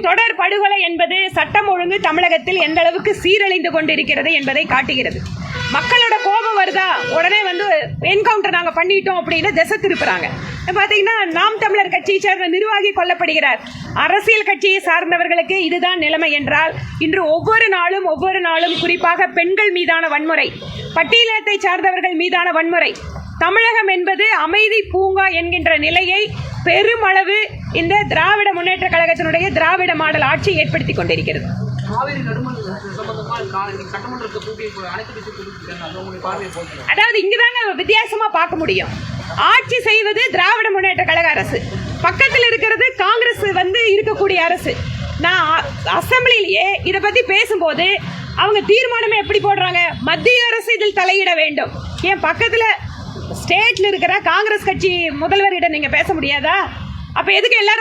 தொடர் படுகொலை என்பது சட்டம் ஒழுங்கு தமிழகத்தில் எந்த அளவுக்கு சீரழிந்து கொண்டிருக்கிறது என்பதை காட்டுகிறது. மக்களோட கோபம் வருதா, உடனே என்கவுண்டர் நாங்கள் பண்ணிட்டோம் அப்படின்னு திசை திருப்புறாங்க. பார்த்தீங்கன்னா நாம் தமிழர் கட்சியை சேர்ந்த நிர்வாகி கொல்லப்படுகிறார். அரசியல் கட்சியை சார்ந்தவர்களுக்கு இதுதான் நிலைமை என்றால், இன்று ஒவ்வொரு நாளும் குறிப்பாக பெண்கள் மீதான வன்முறை, பட்டியலத்தை சார்ந்தவர்கள் மீதான வன்முறை, தமிழகம் என்பது அமைதி பூங்கா என்கின்ற நிலையை பெருமளவு இந்த திராவிட முன்னேற்ற கழகத்தினுடைய திராவிட மாடல் ஆட்சி ஏற்படுத்தி கொண்டிருக்கிறது. அதாவது இங்குதாங்க வித்தியாசமா பார்க்க முடியும். ஆட்சி செய்வது திராவிட முன்னேற்ற கழக அரசு, பக்கத்தில் இருக்கிறது காங்கிரஸ் இருக்கக்கூடிய அரசு. நான் அசம்பிளிலேயே இதை பத்தி பேசும்போது அவங்க தீர்மானமே எப்படி போடுறாங்க, மத்திய அரசு இதில் தலையிட வேண்டும். ஏன் பக்கத்துல ஸ்டேட்ல இருக்கிற காங்கிரஸ் கட்சி முதல்வரிடம் நீங்க பேச முடியாதா? அப்ப எதுக்கு எல்லாரும்